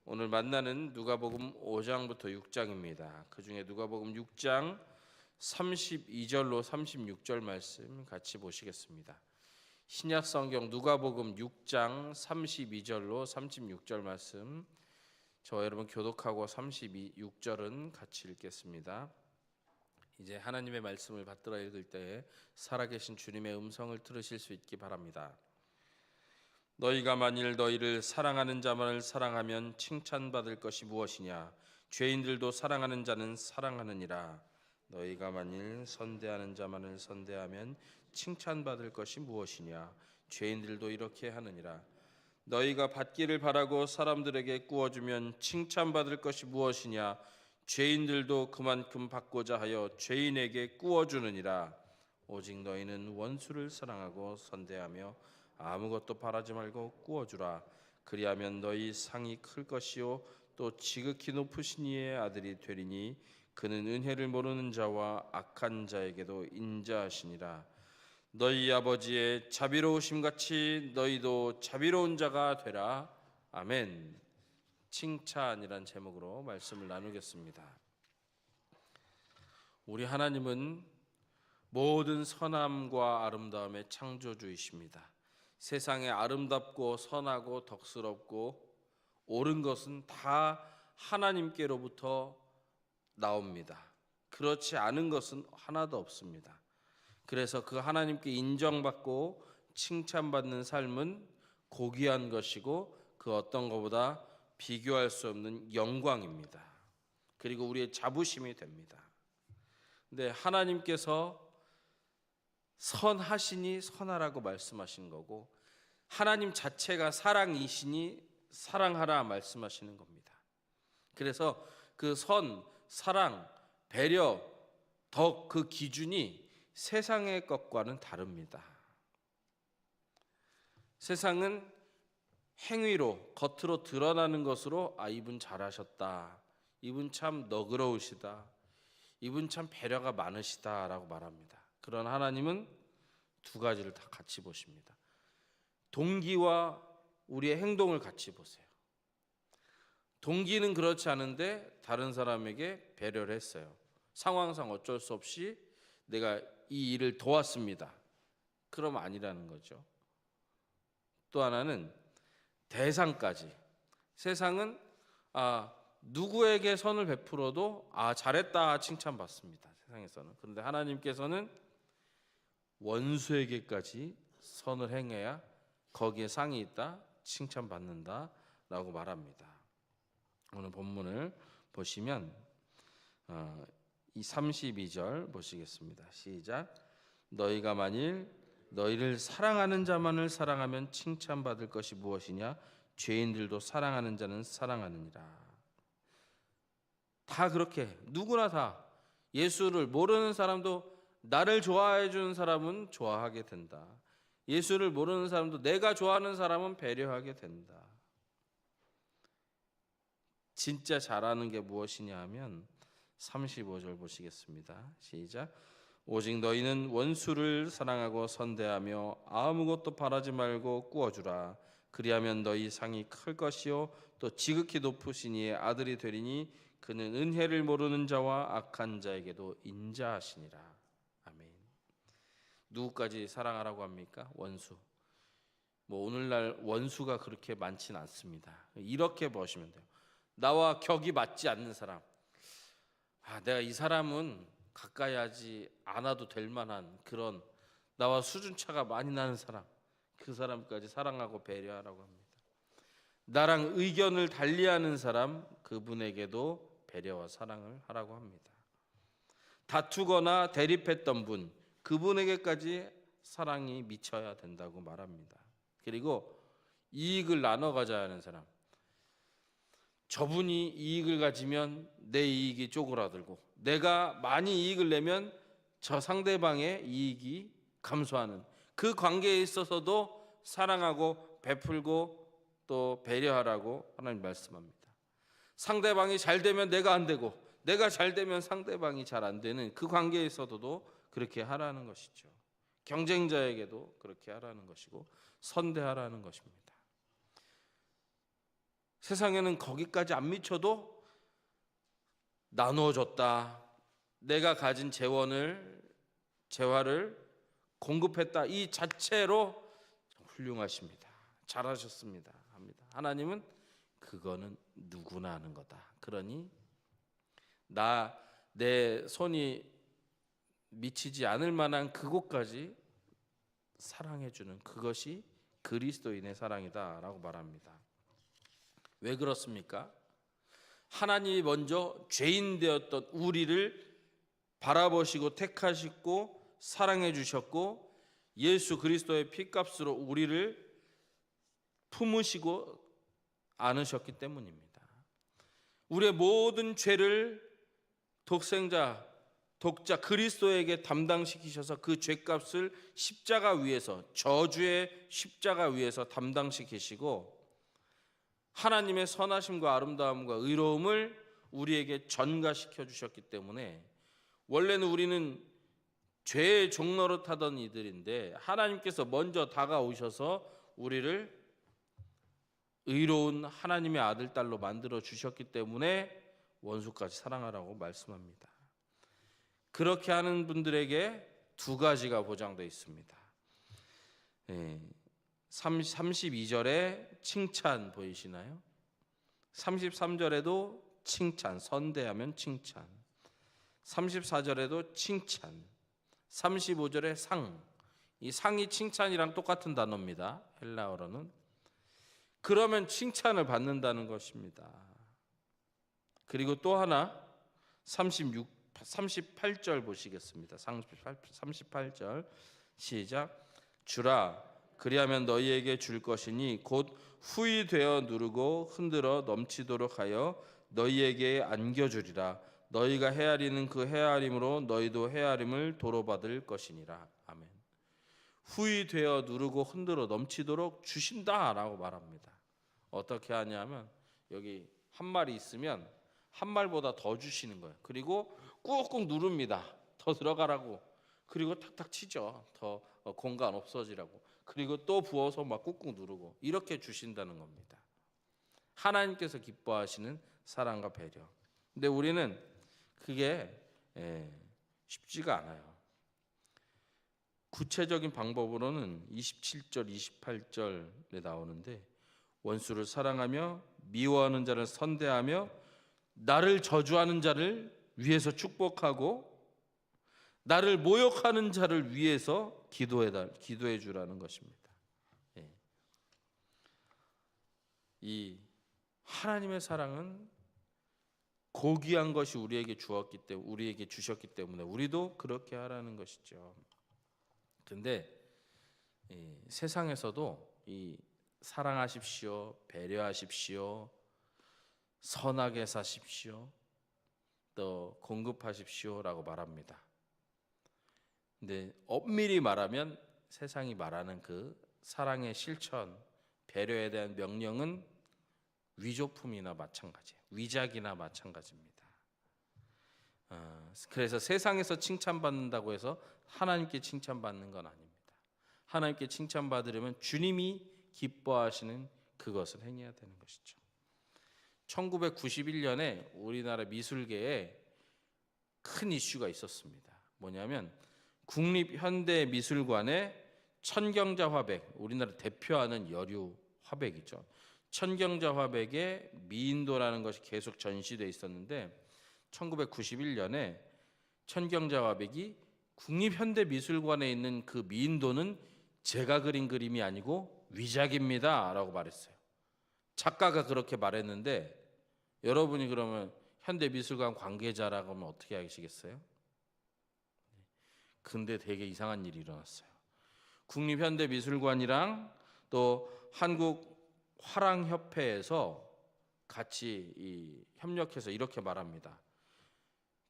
오늘 만나는 누가복음 5장부터 6장입니다. 그 중에 누가복음 6장 32절로 36절 말씀 같이 보시겠습니다. 신약 성경 누가복음 6장 32절로 36절 말씀, 저와 여러분 교독하고 36절은 같이 읽겠습니다. 이제 하나님의 말씀을 받들어 읽을 때 살아계신 주님의 음성을 들으실 수 있기 바랍니다. 너희가 만일 너희를 사랑하는 자만을 사랑하면 칭찬받을 것이 무엇이냐? 죄인들도 사랑하는 자는 사랑하느니라. 너희가 만일 선대하는 자만을 선대하면 칭찬받을 것이 무엇이냐? 죄인들도 이렇게 하느니라. 너희가 받기를 바라고 사람들에게 구워주면 칭찬받을 것이 무엇이냐? 죄인들도 그만큼 받고자 하여 죄인에게 구워주느니라. 오직 너희는 원수를 사랑하고 선대하며 아무것도 바라지 말고 구워주라. 그리하면 너희 상이 클 것이요 또 지극히 높으신 이의 아들이 되리니 그는 은혜를 모르는 자와 악한 자에게도 인자하시니라. 너희 아버지의 자비로우심같이 너희도 자비로운 자가 되라. 아멘. 칭찬이란 제목으로 말씀을 나누겠습니다. 우리 하나님은 모든 선함과 아름다움의 창조주이십니다. 세상에 아름답고 선하고 덕스럽고 옳은 것은 다 하나님께로부터 나옵니다. 그렇지 않은 것은 하나도 없습니다. 그래서 그 하나님께 인정받고 칭찬받는 삶은 고귀한 것이고 그 어떤 것보다 비교할 수 없는 영광입니다. 그리고 우리의 자부심이 됩니다. 근데 하나님께서 선하시니 선하라고 말씀하신 거고, 하나님 자체가 사랑이시니 사랑하라 말씀하시는 겁니다. 그래서 그 선, 사랑, 배려, 덕, 그 기준이 세상의 것과는 다릅니다. 세상은 행위로, 겉으로 드러나는 것으로 이분 잘하셨다, 이분 참 너그러우시다, 이분 참 배려가 많으시다 라고 말합니다. 그러나 하나님은 두 가지를 다 같이 보십니다. 동기와 우리의 행동을 같이 보세요. 동기는 그렇지 않은데 다른 사람에게 배려를 했어요. 상황상 어쩔 수 없이 내가 이 일을 도왔습니다. 그럼 아니라는 거죠. 또 하나는 대상까지. 세상은 누구에게 선을 베풀어도 잘했다 칭찬받습니다. 세상에서는. 그런데 하나님께서는 원수에게까지 선을 행해야 거기에 상이 있다, 칭찬받는다 라고 말합니다. 오늘 본문을 보시면 이 32절 보시겠습니다. 시작. 너희가 만일 너희를 사랑하는 자만을 사랑하면 칭찬받을 것이 무엇이냐? 죄인들도 사랑하는 자는 사랑하느니라. 다 그렇게 누구나 다 예수를 모르는 사람도 나를 좋아해 주는 사람은 좋아하게 된다. 예수를 모르는 사람도 내가 좋아하는 사람은 배려하게 된다. 진짜 잘하는 게 무엇이냐 하면 35절 보시겠습니다. 시작. 오직 너희는 원수를 사랑하고 선대하며 아무것도 바라지 말고 구워주라. 그리하면 너희 상이 클 것이요 또 지극히 높으신 이의 아들이 되리니 그는 은혜를 모르는 자와 악한 자에게도 인자하시니라. 아멘. 누구까지 사랑하라고 합니까? 원수. 오늘날 원수가 그렇게 많지는 않습니다. 이렇게 보시면 돼요. 나와 격이 맞지 않는 사람. 내가 이 사람은 가까이 하지 않아도 될 만한 그런 나와 수준차가 많이 나는 사람, 그 사람까지 사랑하고 배려하라고 합니다. 나랑 의견을 달리하는 사람, 그분에게도 배려와 사랑을 하라고 합니다. 다투거나 대립했던 분, 그분에게까지 사랑이 미쳐야 된다고 말합니다. 그리고 이익을 나눠 가져야 하는 사람, 저분이 이익을 가지면 내 이익이 쪼그라들고 내가 많이 이익을 내면 저 상대방의 이익이 감소하는 그 관계에 있어서도 사랑하고 베풀고 또 배려하라고 하나님 말씀합니다. 상대방이 잘 되면 내가 안 되고 내가 잘 되면 상대방이 잘 안 되는 그 관계에 있어서도 그렇게 하라는 것이죠. 경쟁자에게도 그렇게 하라는 것이고 선대하라는 것입니다. 세상에는 거기까지 안 미쳐도 나누어줬다, 내가 가진 재화를 공급했다, 이 자체로 훌륭하십니다, 잘하셨습니다 합니다. 하나님은 그거는 누구나 하는 거다. 그러니 내 손이 미치지 않을 만한 그곳까지 사랑해주는 그것이 그리스도인의 사랑이다라고 말합니다. 왜 그렇습니까? 하나님이 먼저 죄인 되었던 우리를 바라보시고 택하시고 사랑해 주셨고, 예수 그리스도의 피값으로 우리를 품으시고 안으셨기 때문입니다. 우리의 모든 죄를 독자 그리스도에게 담당시키셔서 그 죄값을 십자가 위에서, 저주의 십자가 위에서 담당시키시고, 하나님의 선하심과 아름다움과 의로움을 우리에게 전가시켜 주셨기 때문에, 원래는 우리는 죄의 종로로 타던 이들인데 하나님께서 먼저 다가오셔서 우리를 의로운 하나님의 아들, 딸로 만들어 주셨기 때문에 원수까지 사랑하라고 말씀합니다. 그렇게 하는 분들에게 두 가지가 보장되어 있습니다. 32절에 칭찬 보이시나요? 33절에도 칭찬, 선대하면 칭찬. 34절에도 칭찬. 35절에 상. 이 상이 칭찬이랑 똑같은 단어입니다. 헬라어로는. 그러면 칭찬을 받는다는 것입니다. 그리고 또 하나 38절 보시겠습니다. 38절 시작. 주라, 그리하면 너희에게 줄 것이니 곧 후히 되어 누르고 흔들어 넘치도록 하여 너희에게 안겨주리라. 너희가 헤아리는 그 헤아림으로 너희도 헤아림을 도로받을 것이니라. 아멘. 후히 되어 누르고 흔들어 넘치도록 주신다라고 말합니다. 어떻게 하냐면 여기 한 말이 있으면 한 말보다 더 주시는 거예요. 그리고 꾹꾹 누릅니다. 더 들어가라고. 그리고 탁탁 치죠. 더 공간 없어지라고. 그리고 또 부어서 막 꾹꾹 누르고, 이렇게 주신다는 겁니다. 하나님께서 기뻐하시는 사랑과 배려. 근데 우리는 그게 쉽지가 않아요. 구체적인 방법으로는 27절, 28절에 나오는데, 원수를 사랑하며 미워하는 자를 선대하며 나를 저주하는 자를 위해서 축복하고 나를 모욕하는 자를 위해서 기도해 주라는 것입니다. 이 하나님의 사랑은 고귀한 것이 우리에게 주셨기 때문에 우리도 그렇게 하라는 것이죠. 근데 세상에서도 이 사랑하십시오, 배려하십시오, 선하게 사십시오, 또 공급하십시오라고 말합니다. 근데 엄밀히 말하면 세상이 말하는 그 사랑의 실천, 배려에 대한 명령은 위조품이나 마찬가지예요. 위작이나 마찬가지입니다. 그래서 세상에서 칭찬받는다고 해서 하나님께 칭찬받는 건 아닙니다. 하나님께 칭찬받으려면 주님이 기뻐하시는 그것을 행해야 되는 것이죠. 1991년에 우리나라 미술계에 큰 이슈가 있었습니다. 뭐냐면 국립현대미술관의 천경자 화백, 우리나라 대표하는 여류 화백이죠. 천경자 화백의 미인도라는 것이 계속 전시되어 있었는데 1991년에 천경자 화백이 국립현대미술관에 있는 그 미인도는 제가 그린 그림이 아니고 위작입니다 라고 말했어요. 작가가 그렇게 말했는데 여러분이 그러면 현대미술관 관계자라고 하면 어떻게 하시겠어요? 근데 되게 이상한 일이 일어났어요. 국립현대미술관이랑 또 한국화랑협회에서 같이 협력해서 이렇게 말합니다.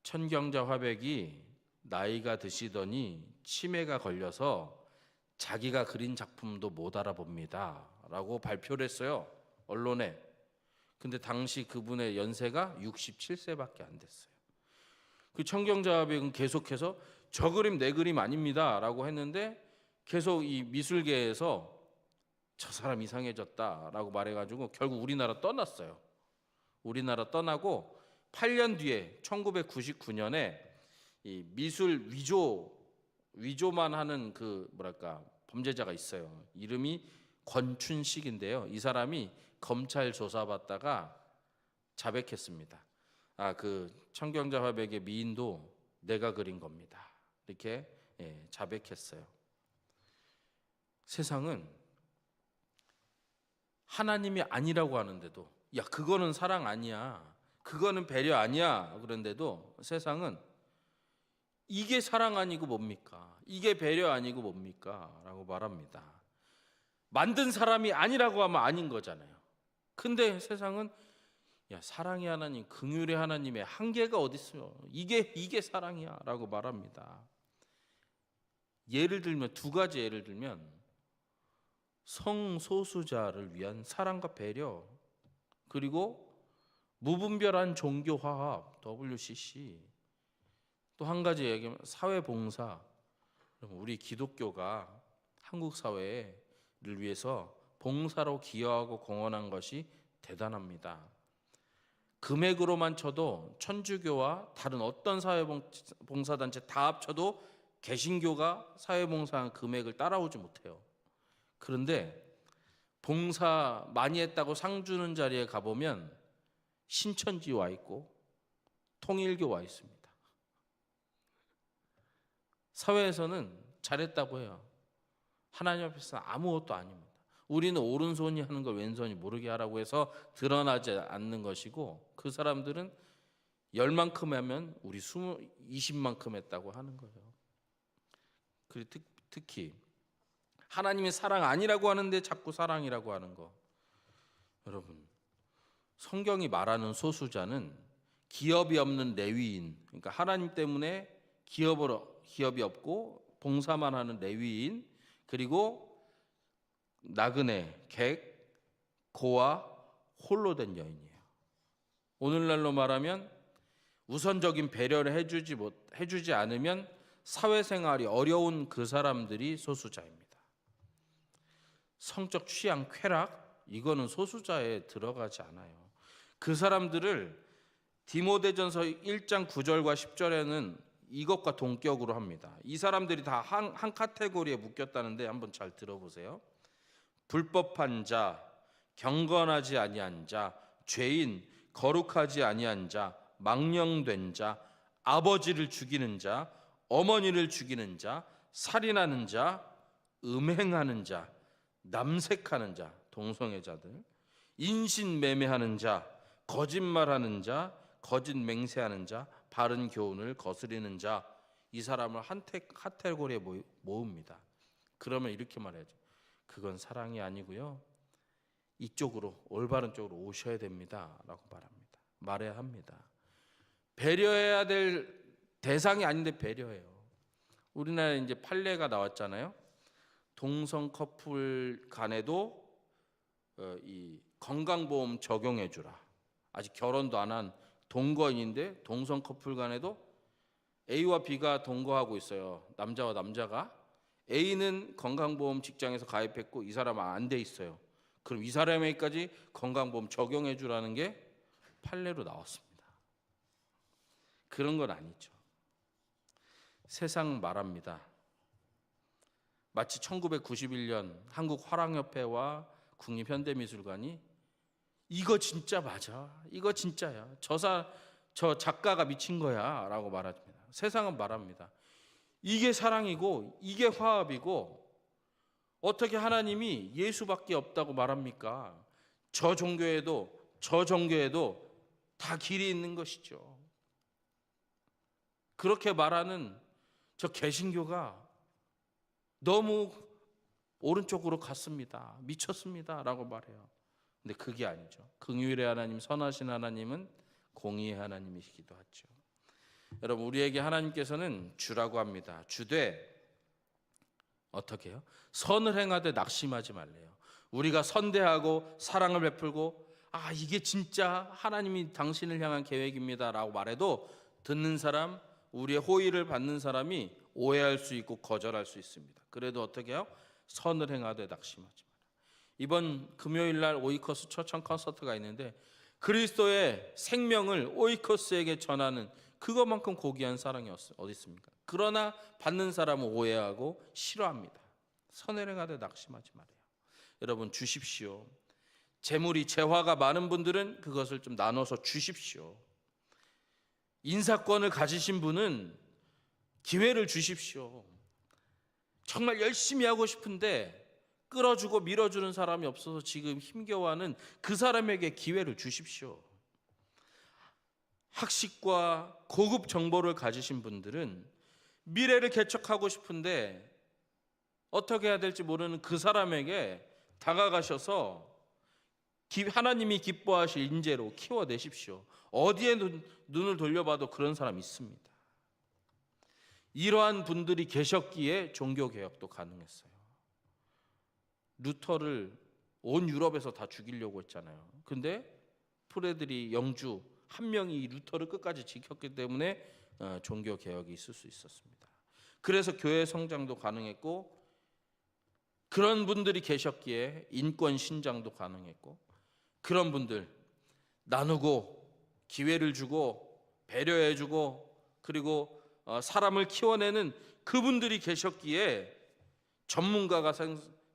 천경자 화백이 나이가 드시더니 치매가 걸려서 자기가 그린 작품도 못 알아봅니다 라고 발표를 했어요, 언론에. 근데 당시 그분의 연세가 67세밖에 안 됐어요. 그 천경자 화백은 계속해서 저 그림 내 그림 아닙니다 라고 했는데 계속 이 미술계에서 저 사람 이상해졌다라고 말해가지고 결국 우리나라 떠났어요. 우리나라 떠나고 8년 뒤에 1999년에 이 미술 위조만 하는 그 범죄자가 있어요. 이름이 권춘식인데요. 이 사람이 검찰 조사받다가 자백했습니다. 그 청경자 화백의 미인도 내가 그린 겁니다. 이렇게 자백했어요. 세상은 하나님이 아니라고 하는데도, 야, 그거는 사랑 아니야, 그거는 배려 아니야, 그런데도 세상은 이게 사랑 아니고 뭡니까? 이게 배려 아니고 뭡니까? 라고 말합니다. 만든 사람이 아니라고 하면 아닌 거잖아요. 근데 세상은 야, 사랑의 하나님, 긍휼의 하나님의 한계가 어디 있어요? 이게 사랑이야 라고 말합니다. 예를 들면, 두 가지 예를 들면, 성소수자를 위한 사랑과 배려, 그리고 무분별한 종교 화합 WCC, 또 한 가지 얘기하면 사회봉사. 우리 기독교가 한국 사회를 위해서 봉사로 기여하고 공헌한 것이 대단합니다. 금액으로만 쳐도 천주교와 다른 어떤 사회봉사단체 다 합쳐도 개신교가 사회봉사한 금액을 따라오지 못해요. 그런데 봉사 많이 했다고 상 주는 자리에 가보면 신천지 와 있고 통일교 와 있습니다. 사회에서는 잘했다고 해요. 하나님 앞에서는 아무것도 아닙니다. 우리는 오른손이 하는 걸 왼손이 모르게 하라고 해서 드러나지 않는 것이고, 그 사람들은 10만큼 하면 우리 20만큼 했다고 하는 거예요. 그리고 특히 하나님이 사랑 아니라고 하는데 자꾸 사랑이라고 하는 거. 여러분, 성경이 말하는 소수자는 기업이 없는 레위인, 그러니까 하나님 때문에 기업이 없고 봉사만 하는 레위인, 그리고 나그네, 객, 고아, 홀로 된 여인이에요. 오늘날로 말하면 우선적인 배려를 해주지 않으면 사회생활이 어려운 그 사람들이 소수자입니다. 성적 취향, 쾌락, 이거는 소수자에 들어가지 않아요. 그 사람들을 디모데전서 1장 9절과 10절에는 이것과 동격으로 합니다. 이 사람들이 다 한 카테고리에 묶였다는데 한번 잘 들어보세요. 불법한 자, 경건하지 아니한 자, 죄인, 거룩하지 아니한 자, 망령된 자, 아버지를 죽이는 자, 어머니를 죽이는 자, 살인하는 자, 음행하는 자, 남색하는 자, 동성애자들, 인신매매하는 자, 거짓말하는 자, 거짓 맹세하는 자, 바른 교훈을 거스리는 자, 이 사람을 한 카테고리에 모읍니다. 그러면 이렇게 말해야죠. 그건 사랑이 아니고요, 이쪽으로, 올바른 쪽으로 오셔야 됩니다 라고 말해야 합니다. 배려해야 될 대상이 아닌데 배려해요. 우리나라에 이제 판례가 나왔잖아요. 동성 커플 간에도 이 건강보험 적용해 주라. 아직 결혼도 안 한 동거인인데 동성 커플 간에도 A와 B가 동거하고 있어요. 남자와 남자가. A는 건강보험 직장에서 가입했고 이 사람은 안 돼 있어요. 그럼 이 사람에게까지 건강보험 적용해 주라는 게 판례로 나왔습니다. 그런 건 아니죠. 세상 말합니다. 마치 1991년 한국화랑협회와 국립현대미술관이 이거 진짜 맞아, 이거 진짜야, 저 작가가 미친 거야 라고 말합니다. 세상은 말합니다. 이게 사랑이고 이게 화합이고 어떻게 하나님이 예수밖에 없다고 말합니까? 저 종교에도 다 길이 있는 것이죠. 그렇게 말하는 저 개신교가 너무 오른쪽으로 갔습니다, 미쳤습니다 라고 말해요. 근데 그게 아니죠. 긍휼의 하나님, 선하신 하나님은 공의의 하나님이시기도 하죠. 여러분, 우리에게 하나님께서는 주라고 합니다. 주되 어떻게 해요? 선을 행하되 낙심하지 말래요. 우리가 선대하고 사랑을 베풀고 이게 진짜 하나님이 당신을 향한 계획입니다 라고 말해도 듣는 사람, 우리의 호의를 받는 사람이 오해할 수 있고 거절할 수 있습니다. 그래도 어떻게 해요? 선을 행하되 낙심하지 마라. 이번 금요일 날 오이코스 초청 콘서트가 있는데 그리스도의 생명을 오이코스에게 전하는 그것만큼 고귀한 사랑이 어디 있습니까? 그러나 받는 사람은 오해하고 싫어합니다. 선행하되 낙심하지 말아요. 여러분 주십시오. 재물이 재화가 많은 분들은 그것을 좀 나눠서 주십시오. 인사권을 가지신 분은 기회를 주십시오. 정말 열심히 하고 싶은데 끌어주고 밀어주는 사람이 없어서 지금 힘겨워하는 그 사람에게 기회를 주십시오. 학식과 고급 정보를 가지신 분들은 미래를 개척하고 싶은데 어떻게 해야 될지 모르는 그 사람에게 다가가셔서 하나님이 기뻐하실 인재로 키워내십시오. 어디에 눈을 돌려봐도 그런 사람 있습니다. 이러한 분들이 계셨기에 종교개혁도 가능했어요. 루터를 온 유럽에서 다 죽이려고 했잖아요. 근데 프레드리 영주 한 명이 이 루터를 끝까지 지켰기 때문에 종교개혁이 있을 수 있었습니다. 그래서 교회 성장도 가능했고 그런 분들이 계셨기에 인권 신장도 가능했고 그런 분들 나누고 기회를 주고 배려해주고 그리고 사람을 키워내는 그분들이 계셨기에 전문가가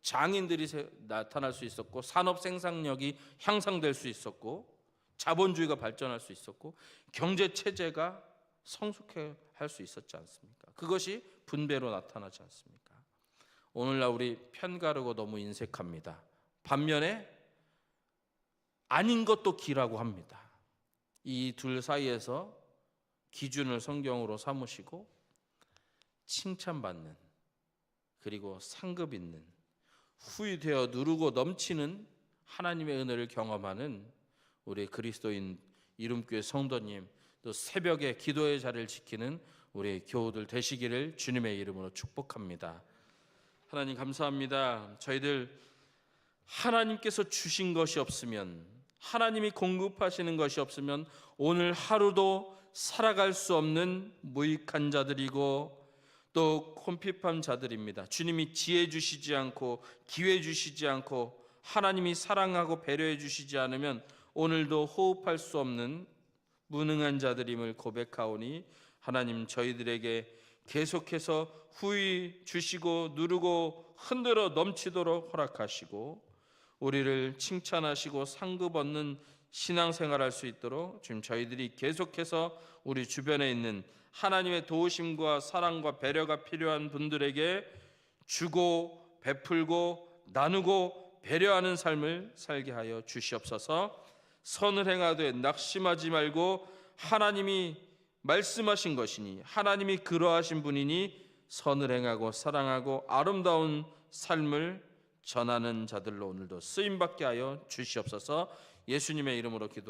장인들이 나타날 수 있었고 산업 생산력이 향상될 수 있었고 자본주의가 발전할 수 있었고 경제 체제가 성숙할 수 있었지 않습니까? 그것이 분배로 나타나지 않습니까? 오늘날 우리 편가르고 너무 인색합니다. 반면에 아닌 것도 기라고 합니다. 이 둘 사이에서 기준을 성경으로 삼으시고 칭찬받는 그리고 상급 있는 후이되어 누르고 넘치는 하나님의 은혜를 경험하는 우리 그리스도인 이름교회 성도님 또 새벽에 기도의 자리를 지키는 우리 교우들 되시기를 주님의 이름으로 축복합니다. 하나님 감사합니다. 저희들 하나님께서 주신 것이 없으면 하나님이 공급하시는 것이 없으면 오늘 하루도 살아갈 수 없는 무익한 자들이고 또 콤핍한 자들입니다. 주님이 지혜 주시지 않고 기회 주시지 않고 하나님이 사랑하고 배려해 주시지 않으면 오늘도 호흡할 수 없는 무능한 자들임을 고백하오니 하나님 저희들에게 계속해서 후히 주시고 누르고 흔들어 넘치도록 허락하시고 우리를 칭찬하시고 상급 얻는 신앙생활할 수 있도록 지금 저희들이 계속해서 우리 주변에 있는 하나님의 도우심과 사랑과 배려가 필요한 분들에게 주고 베풀고 나누고 배려하는 삶을 살게 하여 주시옵소서. 선을 행하되 낙심하지 말고 하나님이 말씀하신 것이니 하나님이 그러하신 분이니 선을 행하고 사랑하고 아름다운 삶을 전하는 자들로 오늘도 쓰임받게 하여 주시옵소서. 예수님의 이름으로 기도합니다.